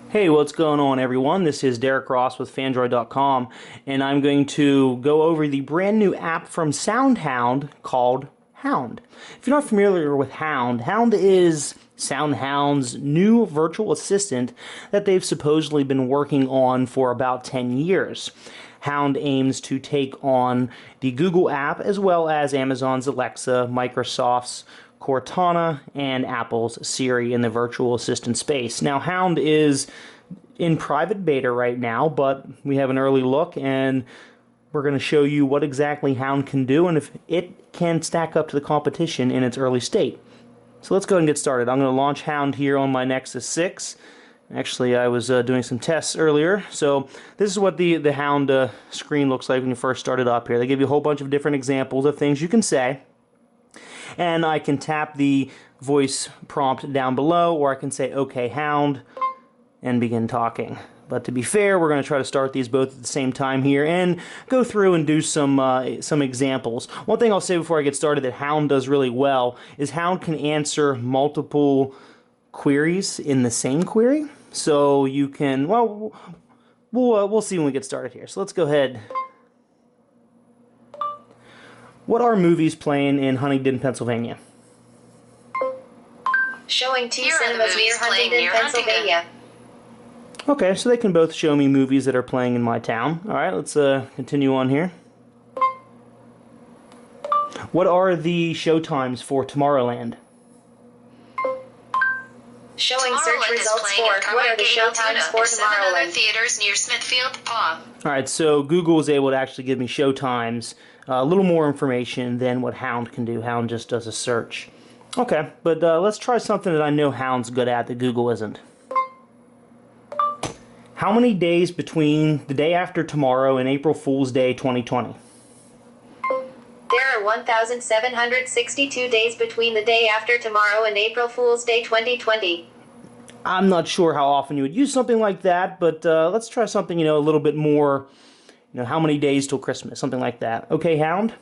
Hey, what's going on, everyone? This is Derek Ross with Phandroid.com, and I'm going to go over the brand new app from SoundHound called Hound. If you're not familiar with Hound, Hound is SoundHound's new virtual assistant that they've supposedly been working on for about 10 years. Hound aims to take on the Google app as well as Amazon's Alexa, Microsoft's Cortana, and Apple's Siri in the virtual assistant space. Now, Hound is in private beta right now, but we have an early look, and we're going to show you what exactly Hound can do and if it can stack up to the competition in its early state. So let's go ahead and get started. I'm going to launch Hound here on my Nexus 6. Actually, I was doing some tests earlier. So this is what the Hound screen looks like when you first start it up here. They give you a whole bunch of different examples of things you can say. And I can tap the voice prompt down below, or I can say, "Okay, Hound," and begin talking. But to be fair, we're going to try to start these both at the same time here and go through and do some examples. One thing I'll say before I get started that Hound does really well is Hound can answer multiple queries in the same query. So you can, well, we'll see when we get started here. So let's go ahead. What are movies playing in Huntington, Pennsylvania? Showing two cinemas near Huntington, Pennsylvania. Okay, so they can both show me movies that are playing in my town. Alright, let's continue on here. What are the show times for Tomorrowland? Showing search results for what are the show times for Tomorrowland. Theaters near Smithfield, PA. Alright, so Google was able to actually give me show times, a little more information than what Hound can do. Hound just does a search. Okay, but let's try something that I know Hound's good at that Google isn't. How many days between the day after tomorrow and April Fool's Day 2020? There are 1,762 days between the day after tomorrow and April Fool's Day 2020. I'm not sure how often you would use something like that, but let's try something, a little bit more, how many days till Christmas, something like that. Okay, Hound?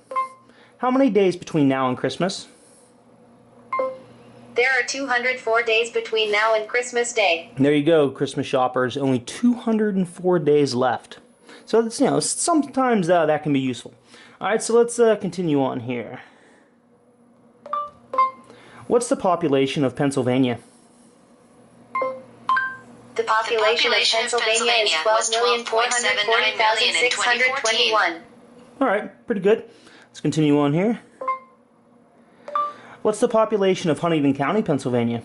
How many days between now and Christmas? There are 204 days between now and Christmas Day. There you go, Christmas shoppers. Only 204 days left. So, it's, sometimes that can be useful. Alright, so let's continue on here. What's the population of Pennsylvania? The population of Pennsylvania is 12,440,621. Alright, pretty good. Let's continue on here. What's the population of Huntington County, Pennsylvania?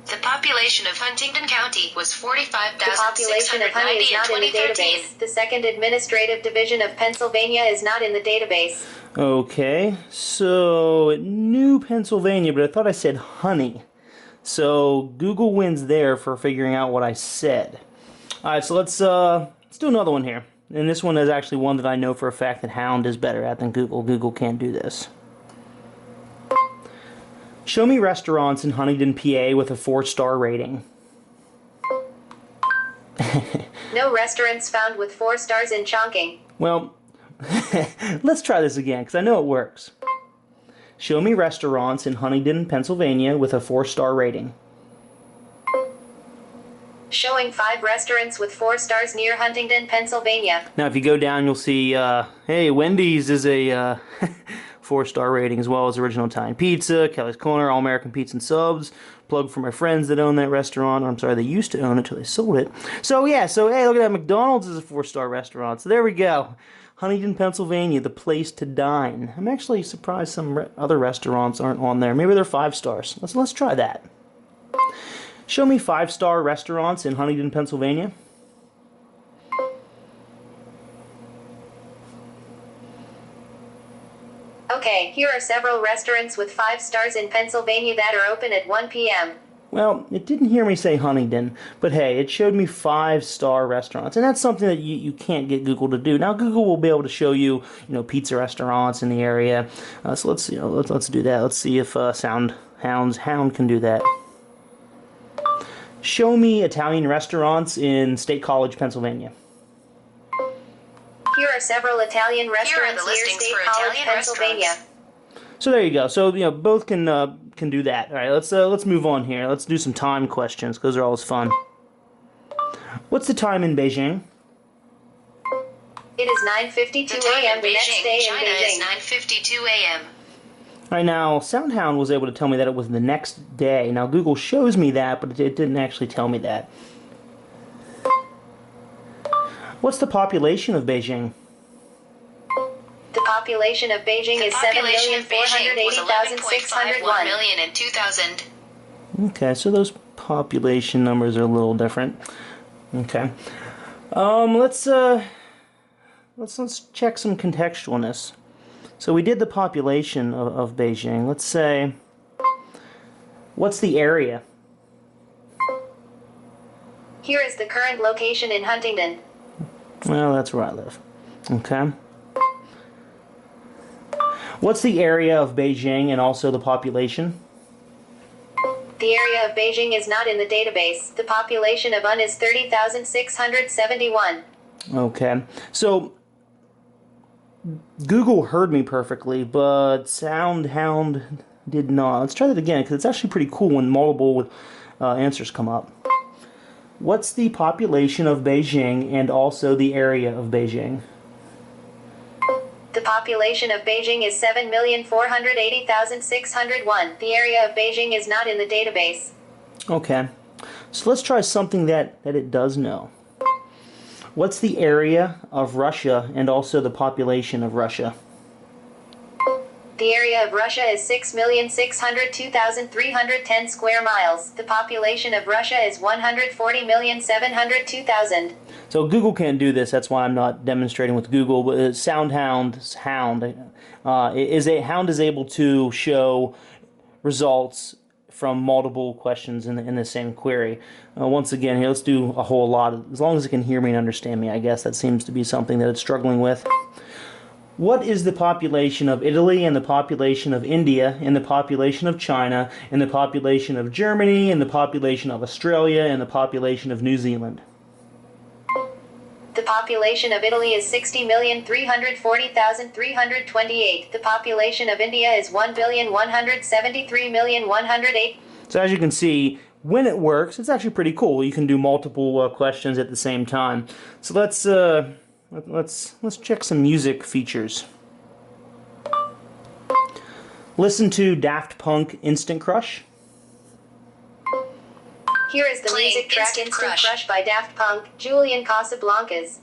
The population of Huntington County was The population of Honey 45,690 is in not in the 2013. database. The second administrative division of Pennsylvania is not in the database. Okay, so it knew Pennsylvania, but I thought I said honey. So Google wins there for figuring out what I said. Alright, so let's do another one here. And this one is actually one that I know for a fact that Hound is better at than Google. Google can't do this. Show me restaurants in Huntington, PA with a 4-star rating. No restaurants found with 4 stars in Chongqing. Well, let's try this again, because I know it works. Show me restaurants in Huntington, Pennsylvania with a 4-star rating. Showing 5 restaurants with 4 stars near Huntington, Pennsylvania. Now, if you go down, you'll see, hey, Wendy's is a 4-star rating, as well as Original Italian Pizza, Kelly's Corner, All American Pizza and Subs. Plug for my friends that own that restaurant. Or, I'm sorry, they used to own it until they sold it. So, yeah, hey, look at that. McDonald's is a 4-star restaurant. So, there we go. Huntington, Pennsylvania, the place to dine. I'm actually surprised some other restaurants aren't on there. Maybe they're 5 stars. Let's try that. Show me 5-star restaurants in Huntington, Pennsylvania. Okay, here are several restaurants with 5 stars in Pennsylvania that are open at 1 p.m. Well, it didn't hear me say Huntington, but hey, it showed me 5-star restaurants, and that's something that you can't get Google to do. Now, Google will be able to show you, pizza restaurants in the area. So let's do that. Let's see if Hound can do that. Show me Italian restaurants in State College, Pennsylvania. Here are several Italian restaurants near State College, Pennsylvania. So there you go. So both can do that. All right, let's move on here. Let's do some time questions because they're always fun. What's the time in Beijing? It is 9:52 a.m. the next day in China Beijing. is 9:52 a.m. All right, now SoundHound was able to tell me that it was the next day. Now Google shows me that, but it didn't actually tell me that. What's the population of Beijing? The population of Beijing is 7,480,601. million in 2000. Okay, so those population numbers are a little different. Okay, let's check some contextualness. So we did the population of Beijing. Let's say, what's the area? Here is the current location in Huntingdon. Well, that's where I live. Okay. What's the area of Beijing and also the population? The area of Beijing is not in the database. The population of UN is 30,671. Okay. So Google heard me perfectly, but SoundHound did not. Let's try that again because it's actually pretty cool when multiple answers come up. What's the population of Beijing and also the area of Beijing? The population of Beijing is 7,480,601. The area of Beijing is not in the database. Okay. So let's try something that it does know. What's the area of Russia and also the population of Russia? The area of Russia is 6,602,310 square miles. The population of Russia is 140,702,000. So Google can't do this. That's why I'm not demonstrating with Google. But SoundHound's Hound is able to show results from multiple questions in the same query. Once again, here let's do a whole lot. As long as it can hear me and understand me, I guess that seems to be something that it's struggling with. What is the population of Italy and the population of India and the population of China and the population of Germany and the population of Australia and the population of New Zealand? The population of Italy is 60,340,328. The population of India is 1,173,108. So as you can see, when it works, it's actually pretty cool. You can do multiple questions at the same time. So let's check some music features. Listen to Daft Punk Instant Crush. Here is the Playing music track Instant Instant Crush. Crush by Daft Punk, Julian Casablancas.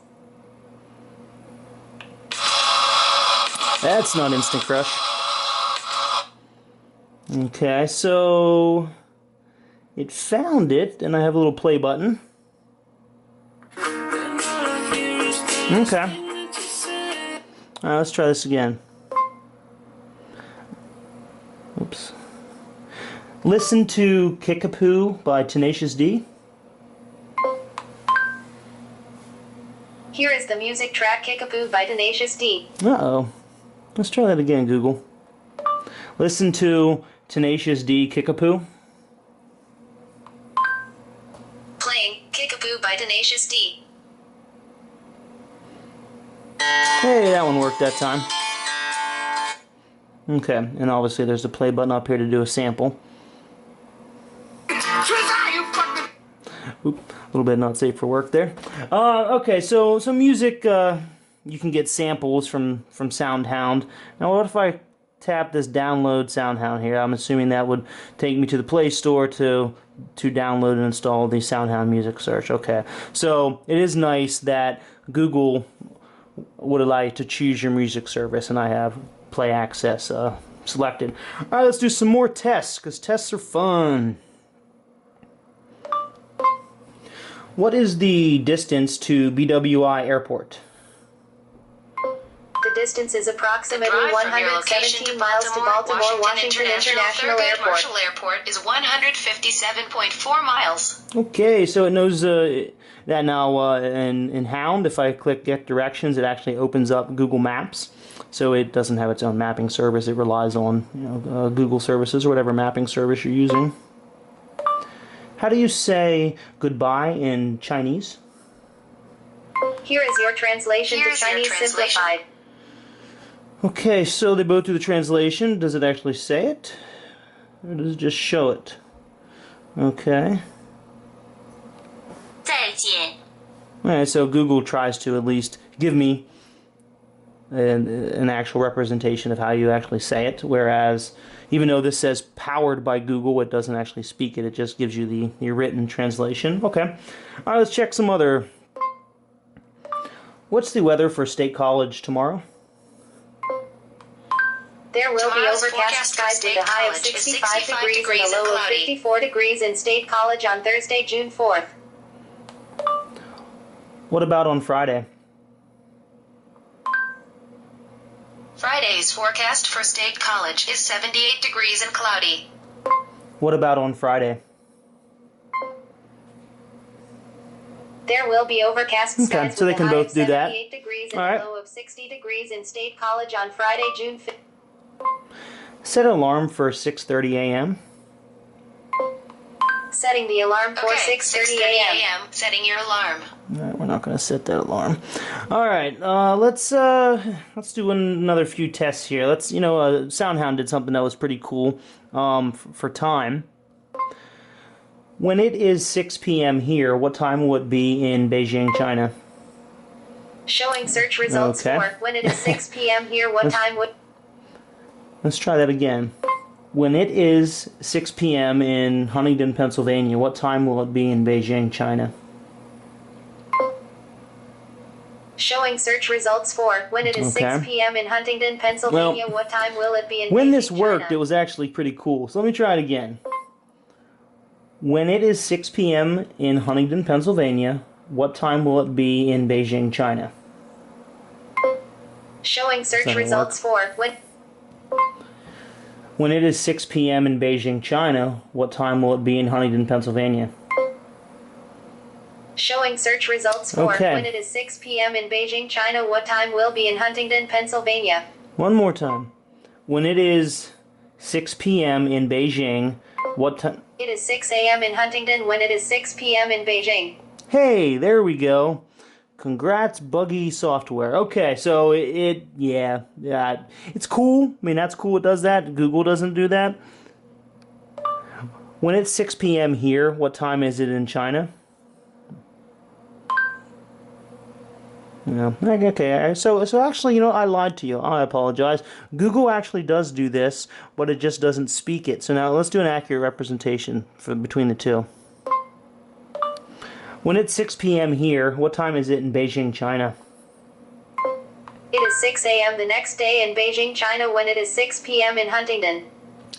That's not Instant Crush. Okay, so it found it, and I have a little play button. Okay. Let's try this again. Oops. Listen to Kickapoo by Tenacious D. Here is the music track Kickapoo by Tenacious D. Uh-oh. Let's try that again, Google. Listen to Tenacious D Kickapoo. Playing Kickapoo by Tenacious D. Hey, that one worked that time. Okay, and obviously there's the play button up here to do a sample. Oop, a little bit not safe for work there. Okay, so music, you can get samples from SoundHound. Now what if I tap this download SoundHound here? I'm assuming that would take me to the Play Store to download and install the SoundHound music search. Okay, so it is nice that Google would allow you to choose your music service, and I have Play Access selected. Alright, let's do some more tests, because tests are fun. What is the distance to BWI Airport? The distance is approximately Drive from your location 117 miles to Baltimore Washington International Airport. Marshall Airport is 157.4 miles. Okay, so it knows that now in Hound, if I click Get Directions, it actually opens up Google Maps. So it doesn't have its own mapping service. It relies on Google services or whatever mapping service you're using. How do you say goodbye in Chinese? Here is your translation to Chinese simplified. Okay, so they both do the translation. Does it actually say it? Or does it just show it? Okay. 再见. Alright, so Google tries to at least give me an actual representation of how you actually say it, whereas even though this says powered by Google, it doesn't actually speak it. It just gives you the written translation. Okay. Alright, let's check some other. What's the weather for State College tomorrow? There will be Tomorrow's overcast forecast for skies with a State high of College is 65 degrees and degrees a and low of cloudy. 54 degrees in State College on Thursday, June 4th. What about on Friday? Friday's forecast for State College is 78 degrees and cloudy. What about on Friday? There will be overcast Okay, skies so with they a can high both of do that. 78 degrees and All a right. low of 60 degrees in State College on Friday, June 5th. Set an alarm for 6:30 a.m. Setting the alarm for Okay, 6:30 a.m. Setting your alarm. Alright, we're not going to set that alarm. Alright, let's do another few tests here. SoundHound did something that was pretty cool for time. When it is 6 p.m. here, what time will it be in Beijing, China? Showing search results Okay. for when it is 6 p.m. here, what time would... Let's try that again. When it is 6 p.m. in Huntington, Pennsylvania, what time will it be in Beijing, China? Showing search results for when it is Okay. 6 p.m. in Huntington, Pennsylvania, what time will it be in When Beijing, this worked, China? it was actually pretty cool. So let me try it again. When it is 6 p.m. in Huntington, Pennsylvania, what time will it be in Beijing, China? Showing search Doesn't results for when... When it is 6 p.m. in Beijing, China, what time will it be in Huntington, Pennsylvania? Showing search results for Okay. when it is 6 p.m. in Beijing, China, what time will be in Huntington, Pennsylvania? One more time. When it is 6 p.m. in Beijing, what time? It is 6 a.m. in Huntington when it is 6 p.m. in Beijing. Hey, there we go. Congrats, buggy software. Okay, so yeah, it's cool. I mean, that's cool. It does that. Google doesn't do that. When it's 6 p.m. here, what time is it in China? No. Okay, so actually, I lied to you. I apologize. Google actually does do this, but it just doesn't speak it. So now let's do an accurate representation between the two. When it's 6 p.m. here, what time is it in Beijing, China? It is 6 a.m. the next day in Beijing, China when it is 6 p.m. in Huntington.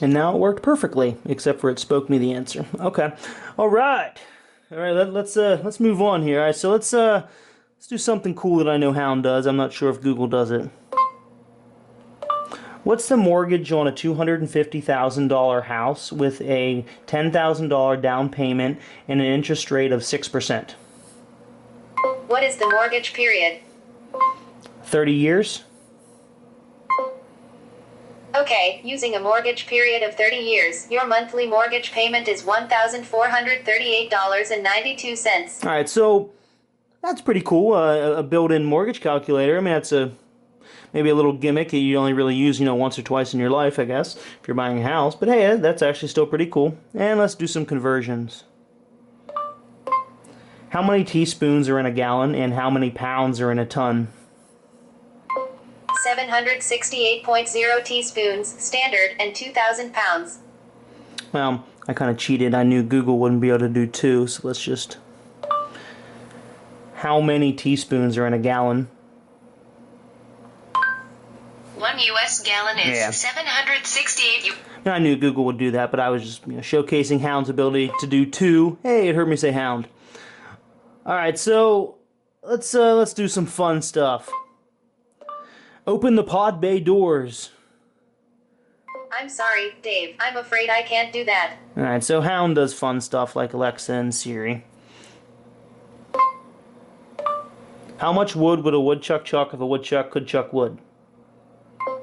And now it worked perfectly, except for it spoke me the answer. Okay. All right. Let's move on here. All right, so let's do something cool that I know Hound does. I'm not sure if Google does it. What's the mortgage on a $250,000 house with a $10,000 down payment and an interest rate of 6%? What is the mortgage period? 30 years? Okay, using a mortgage period of 30 years, your monthly mortgage payment is $1,438.92. All right, so that's pretty cool. A built-in mortgage calculator. I mean, that's maybe a little gimmick that you only really use, once or twice in your life, I guess, if you're buying a house. But hey, that's actually still pretty cool. And let's do some conversions. How many teaspoons are in a gallon, and how many pounds are in a ton? 768.0 teaspoons, standard, and 2,000 pounds. Well, I kind of cheated. I knew Google wouldn't be able to do two, so let's just... How many teaspoons are in a gallon? 1 U.S. gallon is Yeah. 768 Now, I knew Google would do that, but I was just showcasing Hound's ability to do two. Hey, it heard me say Hound. All right, so let's do some fun stuff. Open the pod bay doors. I'm sorry, Dave. I'm afraid I can't do that. All right, so Hound does fun stuff like Alexa and Siri. How much wood would a woodchuck chuck if a woodchuck could chuck wood?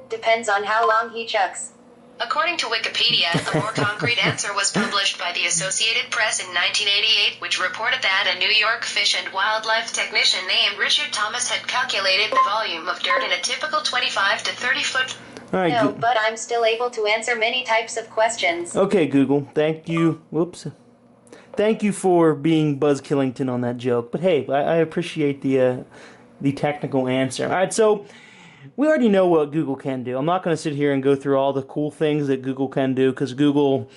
Depends on how long he chucks. According to Wikipedia, a more concrete answer was published by the Associated Press in 1988, which reported that a New York fish and wildlife technician named Richard Thomas had calculated the volume of dirt in a typical 25 to 30 foot. All right, No, but I'm still able to answer many types of questions. Okay, Google. Thank you. Whoops. Thank you for being Buzz Killington on that joke. But hey, I appreciate the technical answer. All right, so we already know what Google can do. I'm not going to sit here and go through all the cool things that Google can do, because Google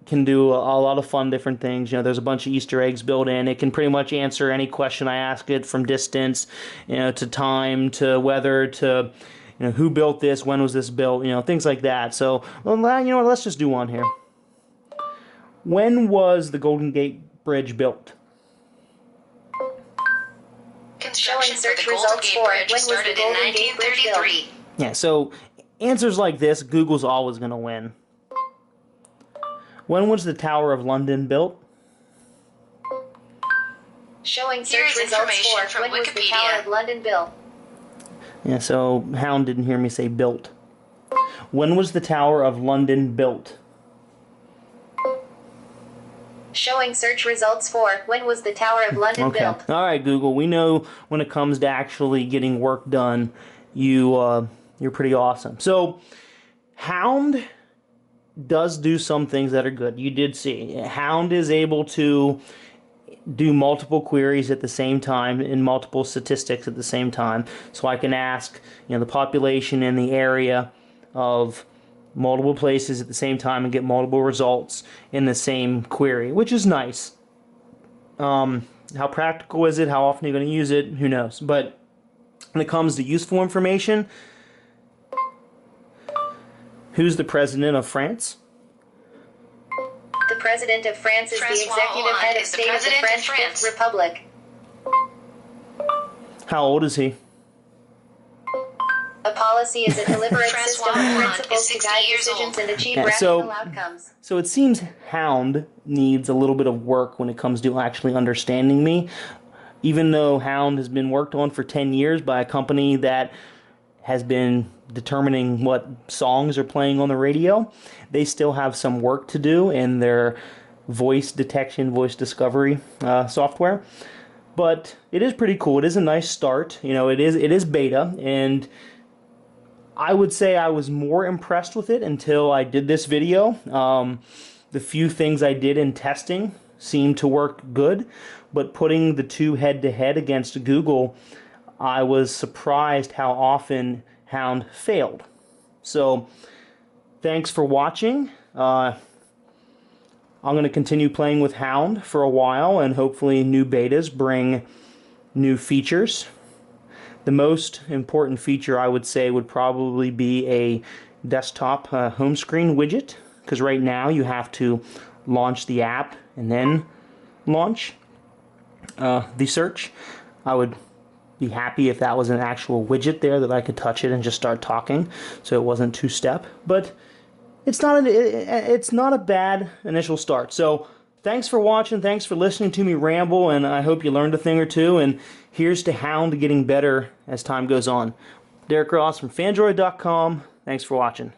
can do a lot of fun different things. You know, there's a bunch of Easter eggs built in. It can pretty much answer any question I ask it, from distance, you know, to time, to weather, to, you know, who built this, when was this built, you know, things like that. So, well, you know what, let's just do one here. When was the Golden Gate Bridge built? Construction for search the Golden results Gate for Bridge when was the started in Golden Gate Bridge built? 1933. Yeah, so answers like this, Google's always going to win. When was the Tower of London built? Showing Here search is results information for from when was the Wikipedia. Tower of London built? Yeah, so Hound didn't hear me say built. When was the Tower of London built? Showing search results for when was the Tower of London Okay. built? All right, Google. We know when it comes to actually getting work done, you're pretty awesome. So, Hound does do some things that are good. You did see. Hound is able to do multiple queries at the same time and multiple statistics at the same time. So I can ask, you know, the population in the area of multiple places at the same time and get multiple results in the same query, which is nice. How practical is it? How often are you going to use it? Who knows? But when it comes to useful information, who's the president of France? The President of France is the François executive Hollande head of is the state of the President of French France. Fifth Republic. How old is he? A policy is a deliberate François system of Hollande principles is to 60 guide years decisions old. and achieve Yeah, rational so- outcomes. So it seems Hound needs a little bit of work when it comes to actually understanding me. Even though Hound has been worked on for 10 years by a company that has been determining what songs are playing on the radio, they still have some work to do in their voice detection, voice discovery software. But it is pretty cool. It is a nice start. You know, it is beta, and I would say I was more impressed with it until I did this video. The few things I did in testing seemed to work good, but putting the two head-to-head against Google, I was surprised how often Hound failed. So, thanks for watching. I'm going to continue playing with Hound for a while, and hopefully new betas bring new features. The most important feature, I would say, would probably be a desktop home screen widget, because right now you have to launch the app and then launch the search. I would be happy if that was an actual widget there that I could touch it and just start talking, so it wasn't two-step. But it's not a bad initial start. So thanks for watching, thanks for listening to me ramble, and I hope you learned a thing or two, and here's to Hound getting better as time goes on. Derek Ross from Phandroid.com. Thanks for watching.